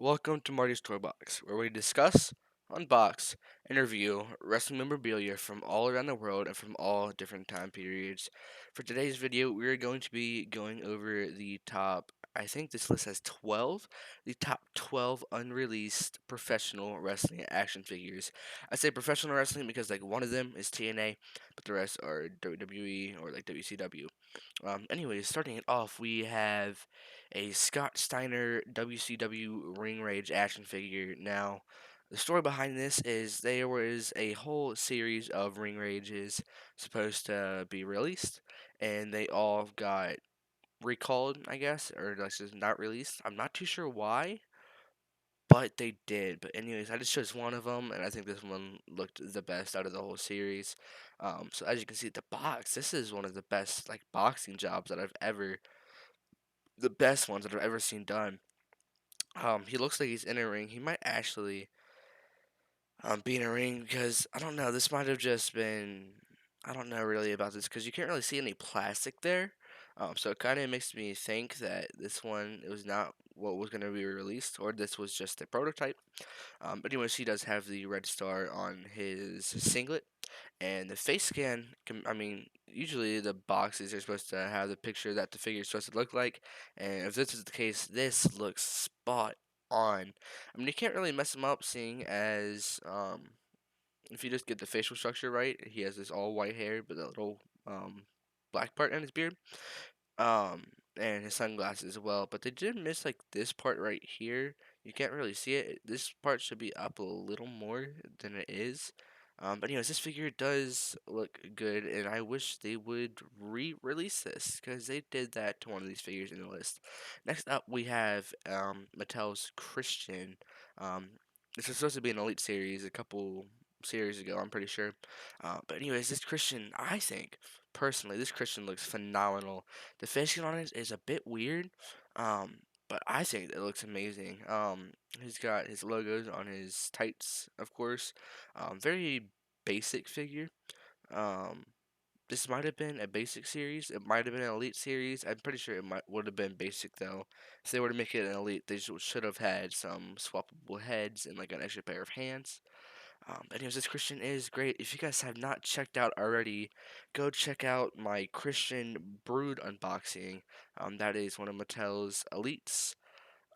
Welcome to Marty's Toy Box, where we discuss, unbox, and review wrestling memorabilia from all around the world and from all different time periods. For today's video, we are going to be going over the top, I think this list has 12, the top 12 unreleased professional wrestling action figures. I say professional wrestling because like one of them is TNA, but the rest are WWE or like WCW. Anyways, starting it off, we have a Scott Steiner WCW Ring Rage action figure. Now, the story behind this is there was a whole series of Ring Rages supposed to be released, and they all got recalled, I guess, or like just not released. I'm not too sure why, but they did. But anyways, I just chose one of them, and I think this one looked the best out of the whole series. So as you can see, the box. This is one of the best like boxing jobs that I've ever, the best ones that I've ever seen done. He looks like he's in a ring. He might actually be in a ring because I don't know. This might have just been. I don't know really about this because you can't really see any plastic there. So it kind of makes me think that this one it was not what was going to be released, or this was just a prototype. But anyways, he does have the red star on his singlet, and the face scan. I mean, usually the boxes are supposed to have the picture that the figure is supposed to look like, and if this is the case, this looks spot on. I mean, you can't really mess him up, seeing as if you just get the facial structure right, he has this all white hair, but a little black part in his beard um, and his sunglasses as well. But they did miss like this part right here. You can't really see it. This part should be up a little more than it is. But anyways, this figure does look good, and I wish they would re-release this because they did that to one of these figures in the list. Next up, we have Mattel's Christian. Um, this was supposed to be an Elite series a couple series ago, I'm pretty sure. But anyways, this Christian, I think personally, this Christian looks phenomenal. The finishing on it is a bit weird, um, but I think it looks amazing. He's got his logos on his tights, of course. Very basic figure. Um, this might have been a basic series. It might have been an elite series. I'm pretty sure it might would have been basic though. If they were to make it an elite, they should have had some swappable heads and like an extra pair of hands. Anyways, this Christian is great. If you guys have not checked out already, go check out my Christian Brood unboxing. That is one of Mattel's elites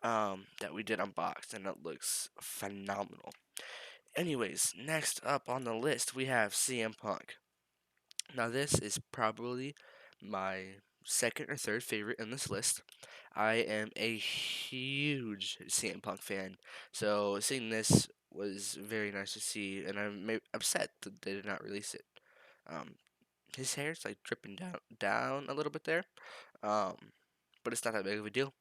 that we did unbox, and it looks phenomenal. Anyways, next up on the list, we have CM Punk. Now, this is probably my second or third favorite in this list. I am a huge CM Punk fan, so seeing this was very nice to see, and I'm upset that they did not release it. Um, his hair's like dripping down a little bit there, um, but it's not that big of a deal.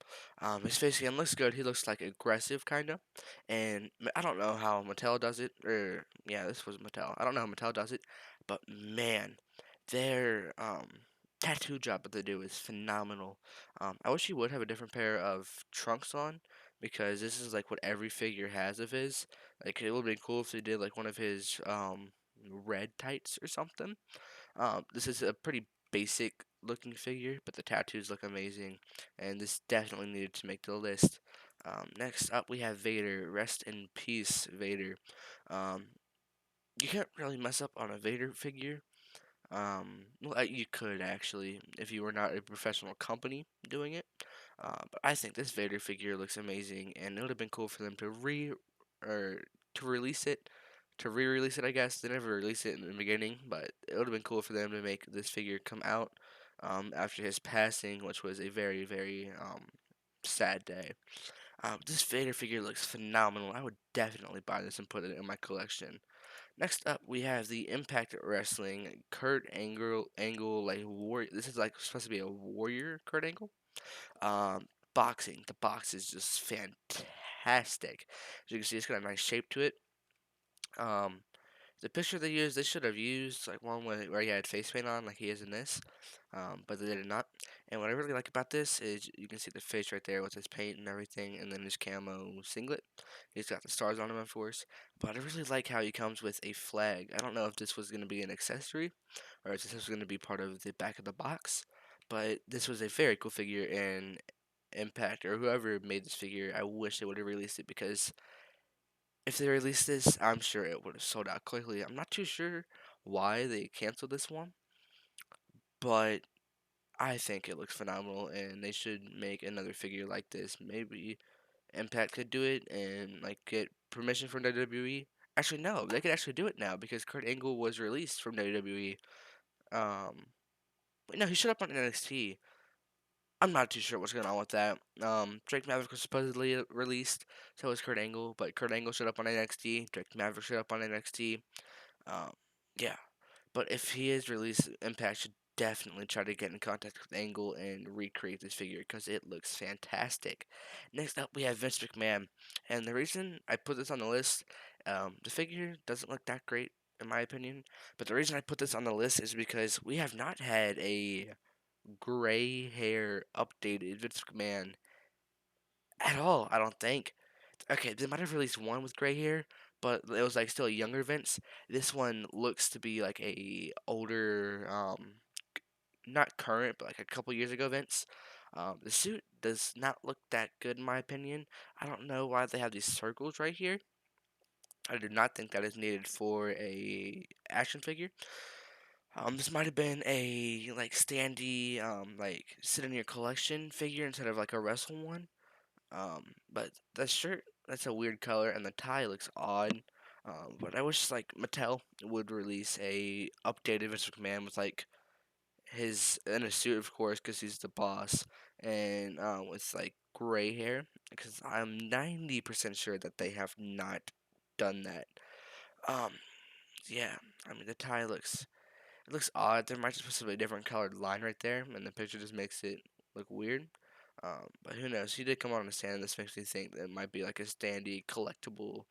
His face again looks good. He looks like aggressive, kind of, and I don't know how Mattel does it, or yeah, this was Mattel. I don't know how Mattel does it, but man, their tattoo job that they do is phenomenal. I wish he would have a different pair of trunks on because this is like what every figure has of his. Like it would be cool if they did like one of his red tights or something. This is a pretty basic looking figure, but the tattoos look amazing, and this definitely needed to make the list. Next up, we have Vader. Rest in peace, Vader. Um, you can't really mess up on a Vader figure. Well, you could actually if you were not a professional company doing it. But I think this Vader figure looks amazing, and it would have been cool for them to or to release it, to re-release it. I guess they never released it in the beginning, but it would have been cool for them to make this figure come out after his passing, which was a very very sad day. This Vader figure looks phenomenal. I would definitely buy this and put it in my collection. Next up, we have the Impact Wrestling Kurt Angle like warrior. This is like supposed to be a warrior Kurt Angle. Boxing. The box is just fantastic. As you can see, it's got a nice shape to it. Um, the picture they used, they should have used like one where he had face paint on, like he is in this, but they did not. And what I really like about this is you can see the face right there with his paint and everything, and then his camo singlet. He's got the stars on him, of course. But I really like how he comes with a flag. I don't know if this was going to be an accessory or if this was going to be part of the back of the box, but this was a very cool figure, and Impact or whoever made this figure, I wish they would have released it because if they released this, I'm sure it would have sold out quickly. I'm not too sure why they canceled this one, but I think it looks phenomenal, and they should make another figure like this. Maybe Impact could do it and like get permission from WWE. Actually, no, they could actually do it now because Kurt Angle was released from WWE. Um, but no, he showed up on NXT. I'm not too sure what's going on with that. Drake Maverick was supposedly released, so was Kurt Angle, but Kurt Angle showed up on NXT. Drake Maverick showed up on NXT. Um, yeah, but if he is released, Impact should definitely try to get in contact with Angle and recreate this figure because it looks fantastic. Next up, we have Vince McMahon, and the reason I put this on the list, the figure doesn't look that great in my opinion, but the reason I put this on the list is because we have not had a gray hair updated Vince McMahon at all. I don't think. Okay, they might have released one with gray hair, but it was like still a younger Vince. This one looks to be like a older, not current, but like a couple years ago Vince. The suit does not look that good in my opinion. I don't know why they have these circles right here. I do not think that is needed for a action figure. This might have been a like standee, like sit in your collection figure instead of like a wrestle one. But the shirt, that's a weird color, and the tie looks odd. But I wish like Mattel would release a updated Vince McMahon with like his in a suit, of course, because he's the boss, and with like gray hair, because I'm 90% sure that they have not done that. Um, yeah, I mean the tie looks it looks odd. There might just be a different colored line right there, and the picture just makes it look weird. But who knows? He did come on a stand. This makes me think that it might be like a standee collectible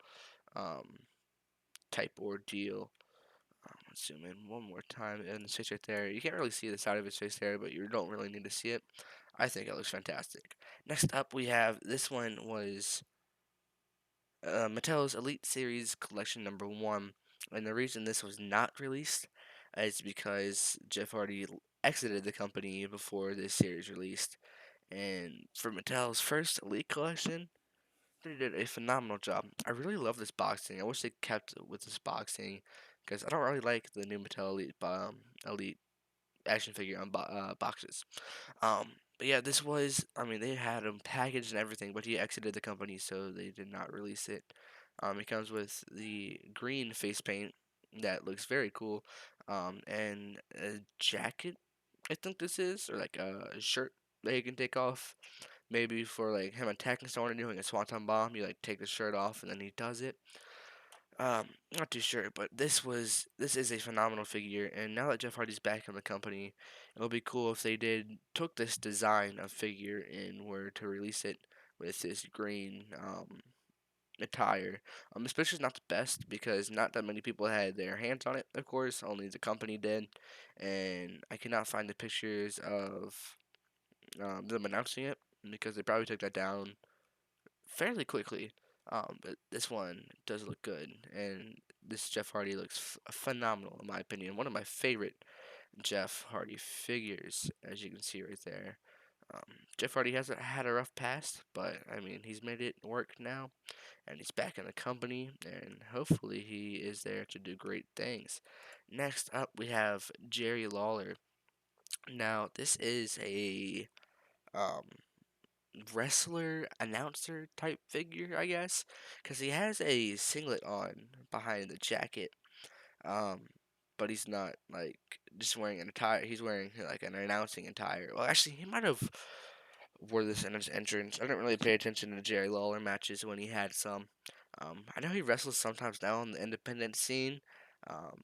um, type ordeal. Let's zoom in one more time. And the face right there. You can't really see the side of his face there, but you don't really need to see it. I think it looks fantastic. Next up, we have this one was Mattel's Elite Series Collection number 1. And the reason this was not released is because Jeff Hardy exited the company before this series released. And for Mattel's first Elite Collection, they did a phenomenal job. I really love this boxing. I wish they kept with this boxing because I don't really like the new Mattel Elite action figure boxes. But yeah, this was. I mean, they had him packaged and everything, but he exited the company, so they did not release it. It comes with the green face paint that looks very cool, and a jacket. I think this is, or like a shirt that he can take off. Maybe for like him attacking someone and doing a swanton bomb, you like take the shirt off and then he does it. Not too sure, but this is a phenomenal figure, and now that Jeff Hardy's back in the company, it would be cool if they did took this design of figure and were to release it with this green attire. This picture's not the best because not that many people had their hands on it. Of course, only the company did, and I cannot find the pictures of them announcing it because they probably took that down fairly quickly. But this one does look good, and this Jeff Hardy looks phenomenal in my opinion. One of my favorite Jeff Hardy figures, as you can see right there. Um, Jeff Hardy hasn't had a rough past, but I mean he's made it work now, and he's back in the company, and hopefully he is there to do great things. Next up, we have Jerry Lawler. Now this is a um, wrestler announcer type figure, I guess, because he has a singlet on behind the jacket. Um, but he's not like just wearing an attire. He's wearing like an announcing attire. Well, actually, he might have wore this in his entrance. I didn't really pay attention to Jerry Lawler matches when he had some. I know he wrestles sometimes now on the independent scene,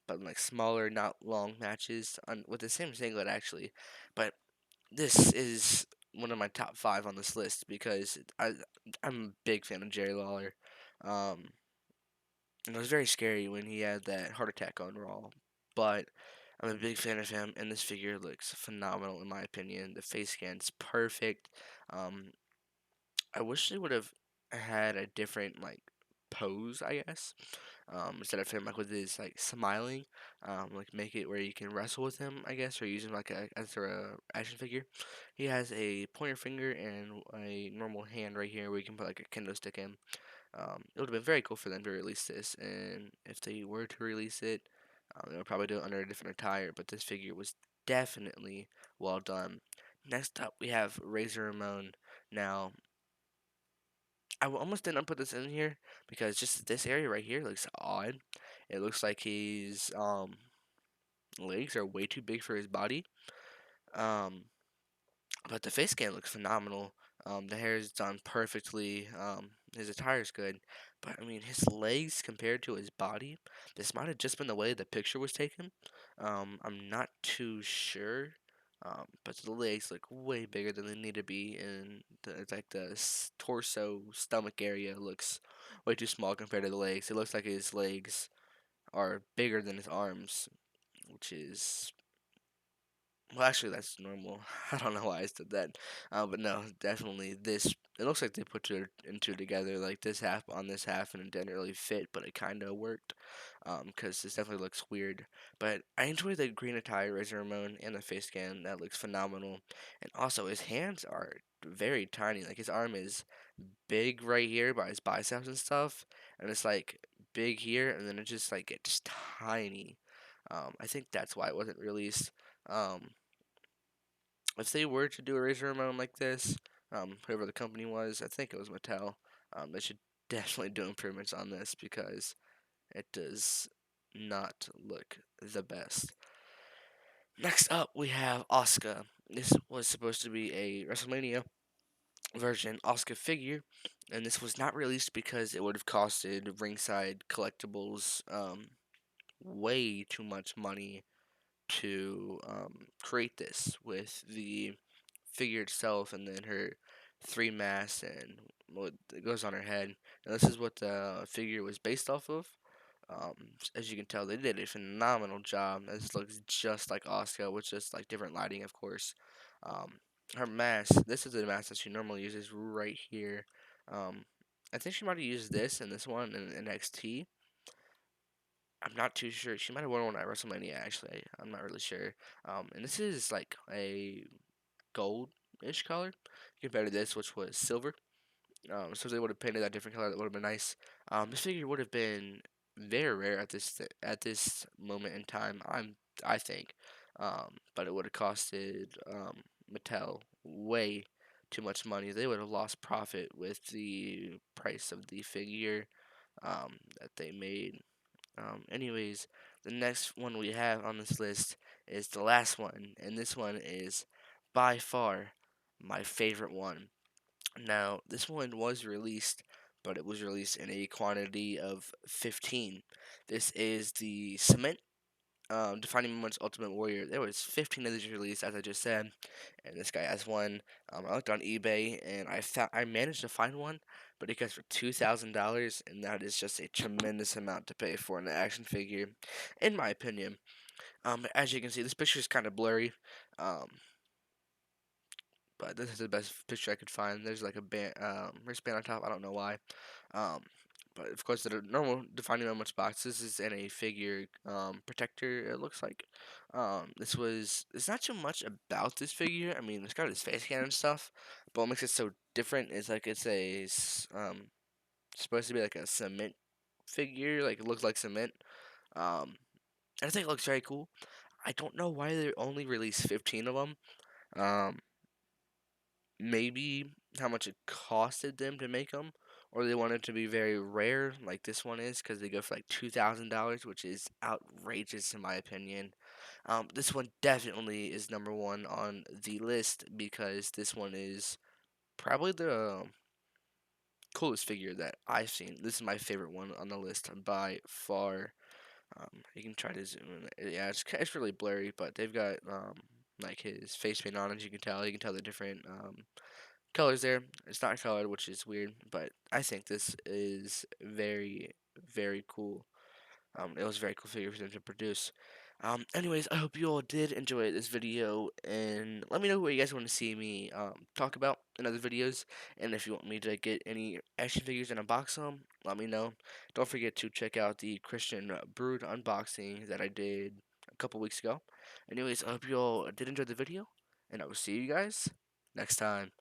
but in, like smaller, not long matches with the same singlet actually. But this is one of my top 5 on this list because I'm a big fan of Jerry Lawler. Um, and it was very scary when he had that heart attack on Raw. But I'm a big fan of him, and this figure looks phenomenal in my opinion. The face scan's perfect. Um, I wish they would have had a different like pose, I guess. Instead of him like with his like smiling, like make it where you can wrestle with him, I guess, or use him like as a action figure. He has a pointer finger and a normal hand right here where you can put like a kendo stick in. It would have been very cool for them to release this, and if they were to release it, they would probably do it under a different attire. But this figure was definitely well done. Next up, we have Razor Ramon. Now, almost didn't put this in here because just this area right here looks odd. It looks like his legs are way too big for his body. Um, But the face scan looks phenomenal. The hair is done perfectly. His attire is good. But, I mean, his legs compared to his body, this might have just been the way the picture was taken. I'm not too sure. But the legs look way bigger than they need to be. And it's like the torso, stomach area looks way too small compared to the legs. It looks like his legs are bigger than his arms, which is well, actually, that's normal. I don't know why I said that. But no, definitely this. It looks like they put two and two together, like this half on this half, and it didn't really fit, but it kind of worked. Because this definitely looks weird. But I enjoy the green attire, Razor Ramon, and the face scan. That looks phenomenal. And also, his hands are very tiny. Like his arm is big right here by his biceps and stuff, and it's like big here, and then it just like gets tiny. I think that's why it wasn't released. Um, if they were to do a Razor Ramon like this, whoever the company was, I think it was Mattel, they should definitely do improvements on this because it does not look the best. Next up, we have Asuka. This was supposed to be a WrestleMania version Asuka figure, and this was not released because it would have costed Ringside Collectibles way too much money to create this with the figure itself and then her three masks and what goes on her head. And this is what the figure was based off of. As you can tell, they did a phenomenal job. This looks just like Asuka, with just like different lighting, of course. Um, Her mask. This is the mask that she normally uses right here. Um, I think she might have used this and this one in NXT. I'm not too sure. She might have worn one at WrestleMania. Actually, I'm not really sure. And this is like a gold-ish color compared to this, which was silver. So if they would have painted that different color, that would have been nice. This figure would have been very rare at this moment in time. I think, but it would have costed Mattel way too much money. They would have lost profit with the price of the figure that they made. Anyways, the next one we have on this list is the last one, and this one is by far my favorite one. Now, this one was released, but it was released in a quantity of 15. This is the Cement Defining Moments Ultimate Warrior. There was 15 of these released, as I just said, and this guy has one. I looked on eBay, and I managed to find one, but it goes for $2,000, and that is just a tremendous amount to pay for an action figure, in my opinion. As you can see, this picture is kind of blurry. Um, but this is the best picture I could find. There's like a wristband on top. I don't know why. Um, but of course, the normal defining moments box. This is in a figure protector. It looks like. This was. It's not too much about this figure. I mean, it's got his face scan and stuff, but what makes it so different is like it's supposed to be like a cement figure. Like it looks like cement. Um, and I think it looks very cool. I don't know why they only released 15 of them. Um, Maybe how much it costed them to make them, or they wanted to be very rare, like this one is, because they go for like $2,000, which is outrageous in my opinion. This one definitely is number one on the list because this one is probably the coolest figure that I've seen. This is my favorite one on the list by far. You can try to zoom in. Yeah, it's really blurry, but they've got like his face paint on, as you can tell. You can tell the different colors there. It's not colored, which is weird, but I think this is very, very cool. It was a very cool figure for them to produce. Anyways, I hope you all did enjoy this video, and let me know what you guys want to see me talk about in other videos, and if you want me to get any action figures and unbox them, let me know. Don't forget to check out the Christian Brood unboxing that I did a couple weeks ago. Anyways, I hope you all did enjoy the video, and I will see you guys next time.